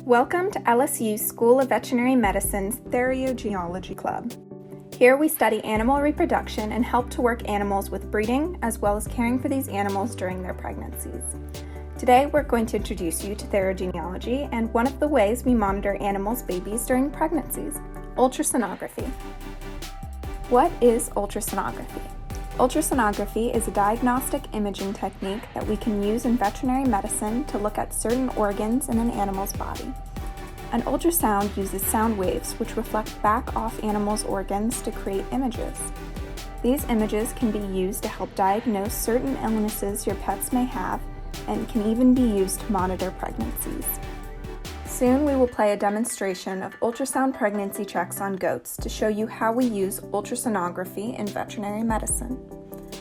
Welcome to LSU School of Veterinary Medicine's Theriogenology Club. Here we study animal reproduction and help to work animals with breeding as well as caring for these animals during their pregnancies. Today we're going to introduce you to theriogenology and one of the ways we monitor animals' babies during pregnancies, ultrasonography. What is ultrasonography? Ultrasonography is a diagnostic imaging technique that we can use in veterinary medicine to look at certain organs in an animal's body. An ultrasound uses sound waves which reflect back off animals' organs to create images. These images can be used to help diagnose certain illnesses your pets may have and can even be used to monitor pregnancies. Soon we will play a demonstration of ultrasound pregnancy checks on goats to show you how we use ultrasonography in veterinary medicine.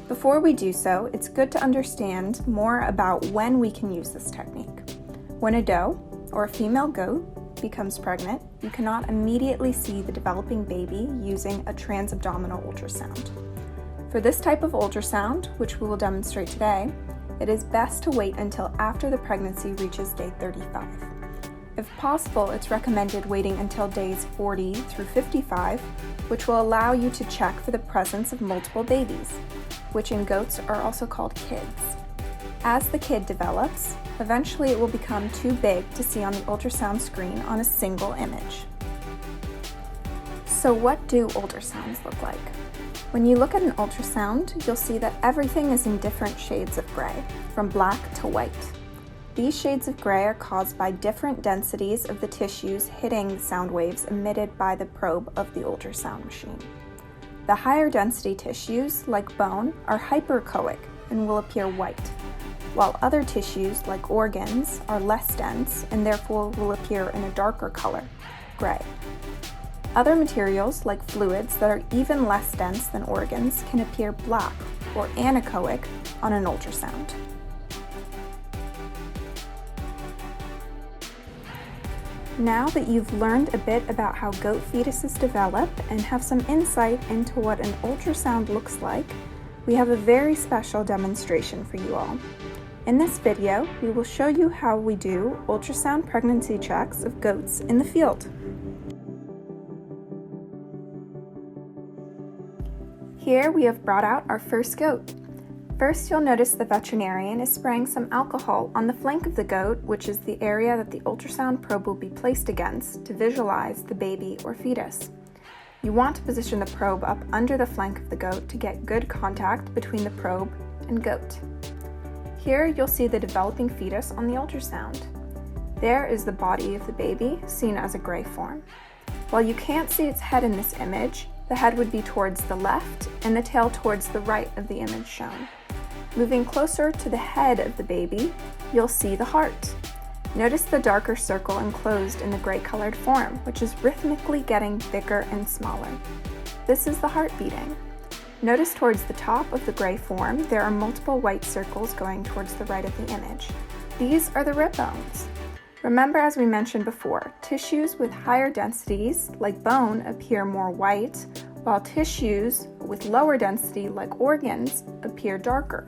Before we do so, it's good to understand more about when we can use this technique. When a doe, or a female goat, becomes pregnant, you cannot immediately see the developing baby using a transabdominal ultrasound. For this type of ultrasound, which we will demonstrate today, it is best to wait until after the pregnancy reaches day 35. If possible, it's recommended waiting until days 40 through 55, which will allow you to check for the presence of multiple babies, which in goats are also called kids. As the kid develops, eventually it will become too big to see on the ultrasound screen on a single image. So what do ultrasounds look like? When you look at an ultrasound, you'll see that everything is in different shades of gray, from black to white. These shades of gray are caused by different densities of the tissues hitting the sound waves emitted by the probe of the ultrasound machine. The higher density tissues, like bone, are hyperechoic and will appear white, while other tissues, like organs, are less dense and therefore will appear in a darker color, gray. Other materials, like fluids that are even less dense than organs, can appear black or anechoic on an ultrasound. Now that you've learned a bit about how goat fetuses develop and have some insight into what an ultrasound looks like, we have a very special demonstration for you all. In this video, we will show you how we do ultrasound pregnancy checks of goats in the field. Here we have brought out our first goat. First, you'll notice the veterinarian is spraying some alcohol on the flank of the goat, which is the area that the ultrasound probe will be placed against to visualize the baby or fetus. You want to position the probe up under the flank of the goat to get good contact between the probe and goat. Here you'll see the developing fetus on the ultrasound. There is the body of the baby, seen as a gray form. While you can't see its head in this image, the head would be towards the left and the tail towards the right of the image shown. Moving closer to the head of the baby, you'll see the heart. Notice the darker circle enclosed in the gray-colored form, which is rhythmically getting bigger and smaller. This is the heart beating. Notice towards the top of the gray form, there are multiple white circles going towards the right of the image. These are the rib bones. Remember, as we mentioned before, tissues with higher densities, like bone, appear more white, while tissues with lower density, like organs, appear darker.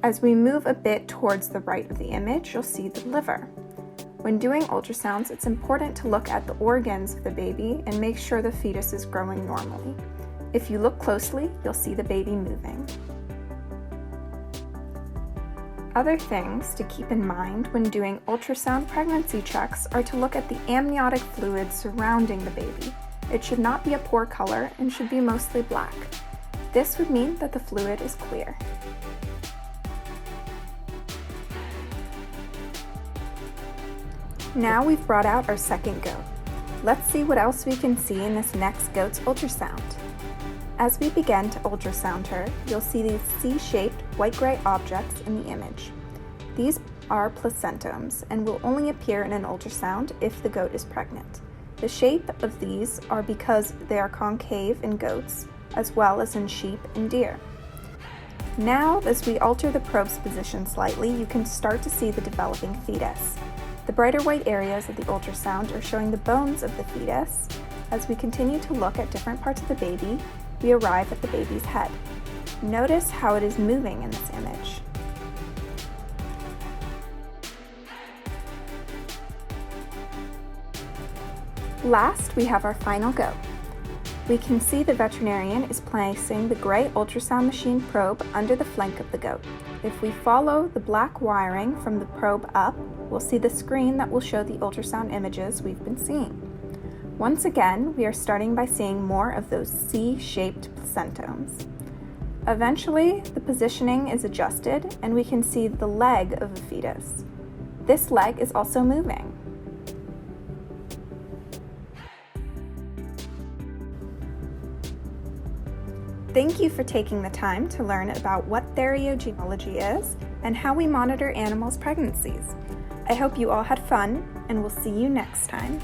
As we move a bit towards the right of the image, you'll see the liver. When doing ultrasounds, it's important to look at the organs of the baby and make sure the fetus is growing normally. If you look closely, you'll see the baby moving. Other things to keep in mind when doing ultrasound pregnancy checks are to look at the amniotic fluid surrounding the baby. It should not be a poor color and should be mostly black. This would mean that the fluid is clear. Now we've brought out our second goat. Let's see what else we can see in this next goat's ultrasound. As we begin to ultrasound her, you'll see these C-shaped white-gray objects in the image. These are placentomes and will only appear in an ultrasound if the goat is pregnant. The shape of these are because they are concave in goats, as well as in sheep and deer. Now, as we alter the probe's position slightly, you can start to see the developing fetus. The brighter white areas of the ultrasound are showing the bones of the fetus. As we continue to look at different parts of the baby, we arrive at the baby's head. Notice how it is moving in this image. Last, we have our final goat. We can see the veterinarian is placing the gray ultrasound machine probe under the flank of the goat. If we follow the black wiring from the probe up, we'll see the screen that will show the ultrasound images we've been seeing. Once again, we are starting by seeing more of those C-shaped placentomes. Eventually, the positioning is adjusted and we can see the leg of a fetus. This leg is also moving. Thank you for taking the time to learn about what theriogenology is and how we monitor animals' pregnancies. I hope you all had fun, and we'll see you next time.